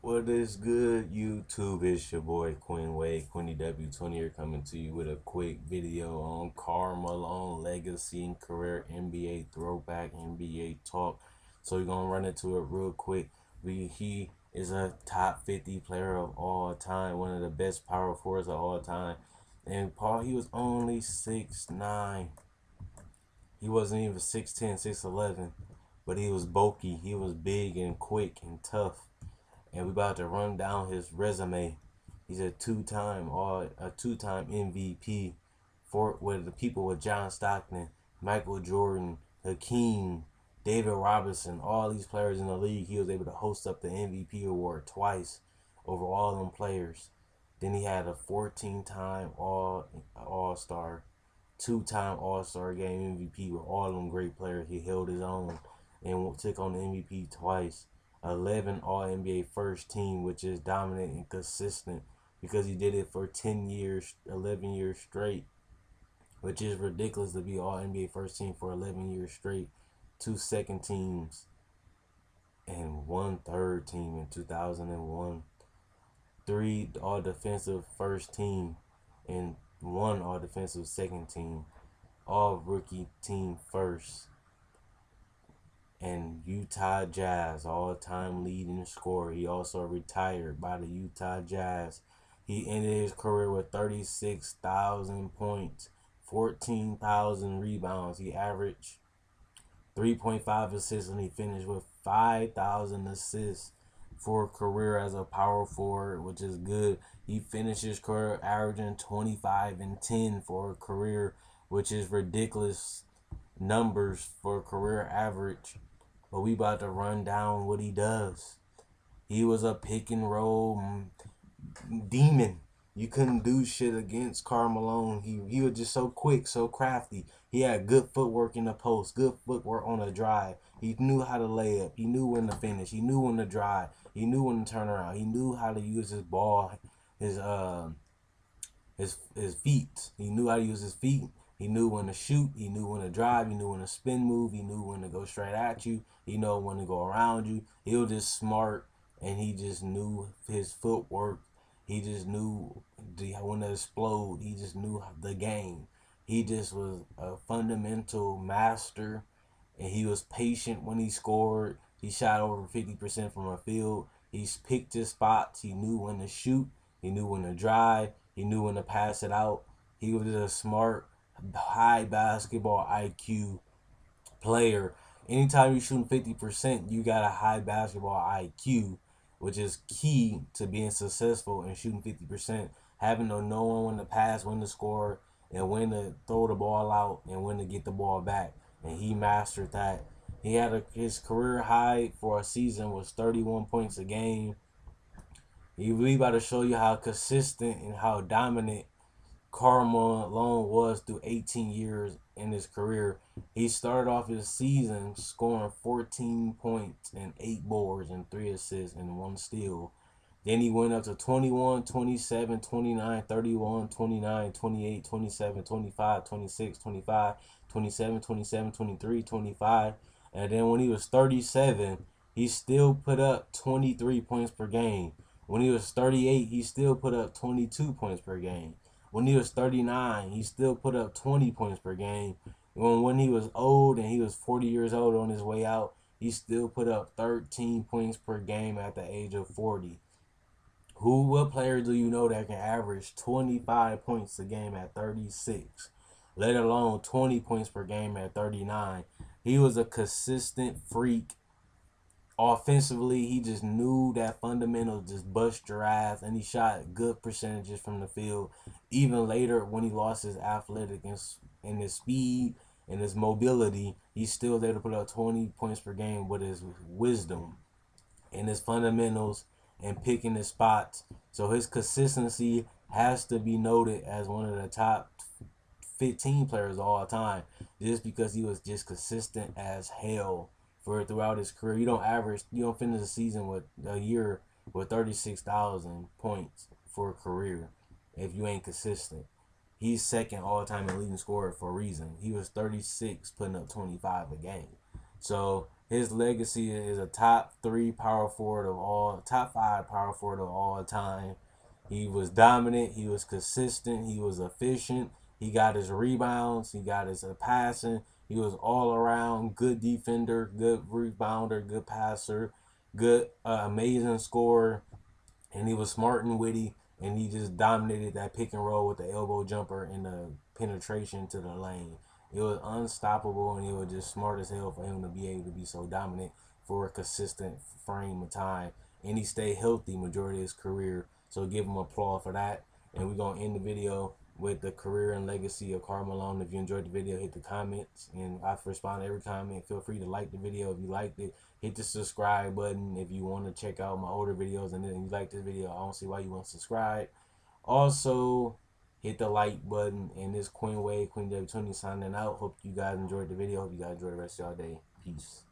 What is good, YouTube? It's your boy Quinn Wade, Quinny W20 here, coming to you with a quick video on Karl Malone legacy and career, NBA throwback, NBA talk. So we're gonna run into it real quick. He is a top 50 player of all time, one of the best power forwards of all time. And Paul, he was only 6'9". He wasn't even 6'10", 6'11", but he was bulky. He was big and quick and tough, and we about to run down his resume. He's a two-time MVP for with the people with John Stockton, Michael Jordan, Hakeem, David Robinson, all these players in the league. He was able to host up the MVP award twice over all them players. Then he had a 14-time All-Star, two-time All-Star game MVP with all them great players. He held his own and took on the MVP twice. 11 All NBA first team, which is dominant and consistent because he did it for 10 years, 11 years straight, which is ridiculous to be All NBA first team for 11 years straight. Two second teams and one third team in 2001. Three All Defensive first team and one All Defensive second team. All rookie team first, and Utah Jazz all-time leading scorer. He also retired by the Utah Jazz. He ended his career with 36,000 points, 14,000 rebounds. He averaged 3.5 assists, and he finished with 5,000 assists for a career as a power forward, which is good. He finished his career averaging 25 and 10 for a career, which is ridiculous numbers for a career average. But we about to run down what he does. He was a pick and roll demon. You couldn't do shit against Karl Malone. He was just so quick, so crafty. He had good footwork in the post, good footwork on the drive. He knew how to lay up. He knew when to finish. He knew when to drive. He knew when to turn around. He knew how to use his ball, his feet. He knew how to use his feet. He knew when to shoot. He knew when to drive. He knew when to spin move. He knew when to go straight at you. He knew when to go around you. He was just smart, and he just knew his footwork. He just knew when to explode. He just knew the game. He just was a fundamental master, and he was patient when he scored. He shot over 50% from the field. He picked his spots. He knew when to shoot. He knew when to drive. He knew when to pass it out. He was a smart, high basketball IQ player. Anytime you're shooting 50%, you got a high basketball IQ, which is key to being successful in shooting 50%. Having to know when to pass, when to score, and when to throw the ball out, and when to get the ball back. And he mastered that. His career high for a season was 31 points a game. We about to show you how consistent and how dominant Karl Malone was through 18 years in his career. He started off his season scoring 14 points and 8 boards and 3 assists and 1 steal. Then he went up to 21, 27, 29, 31, 29, 28, 27, 25, 26, 25, 27, 27, 23, 25. And then when he was 37, he still put up 23 points per game. When he was 38, he still put up 22 points per game. When he was 39, he still put up 20 points per game. When he was old and he was 40 years old on his way out, he still put up 13 points per game at the age of 40. What player do you know that can average 25 points a game at 36, let alone 20 points per game at 39? He was a consistent freak. Offensively, he just knew that fundamentals just bust your ass, and he shot good percentages from the field. Even later, when he lost his athletic and his speed and his mobility, he still was able to put up 20 points per game with his wisdom and his fundamentals and picking his spots. So his consistency has to be noted as one of the top 15 players of all time, just because he was just consistent as hell for throughout his career. You don't finish the season with a year with 36,000 points for a career if you ain't consistent. He's second all time in leading scorer for a reason. He was 36, putting up 25 a game. So His legacy is a top 5 power forward of all time. He was dominant. He was consistent. He was efficient. He got his rebounds. He got his passing. He was all around good defender, good rebounder, good passer, good amazing scorer, and he was smart and witty, and he just dominated that pick and roll with the elbow jumper and the penetration to the lane. It was unstoppable, and it was just smart as hell for him to be able to be so dominant for a consistent frame of time. And he stayed healthy majority of his career, so give him applause for that. And we're going to end the video with the career and legacy of Karl Malone. If you enjoyed the video, hit the comments, and I respond to every comment. Feel free to like the video if you liked it. Hit the subscribe button if you want to check out my older videos, and then you like this video, I don't see why you want to subscribe. Also, hit the like button. And this Queen W20 signing out. Hope you guys enjoyed the video. Hope you guys enjoy the rest of y'all day. Peace.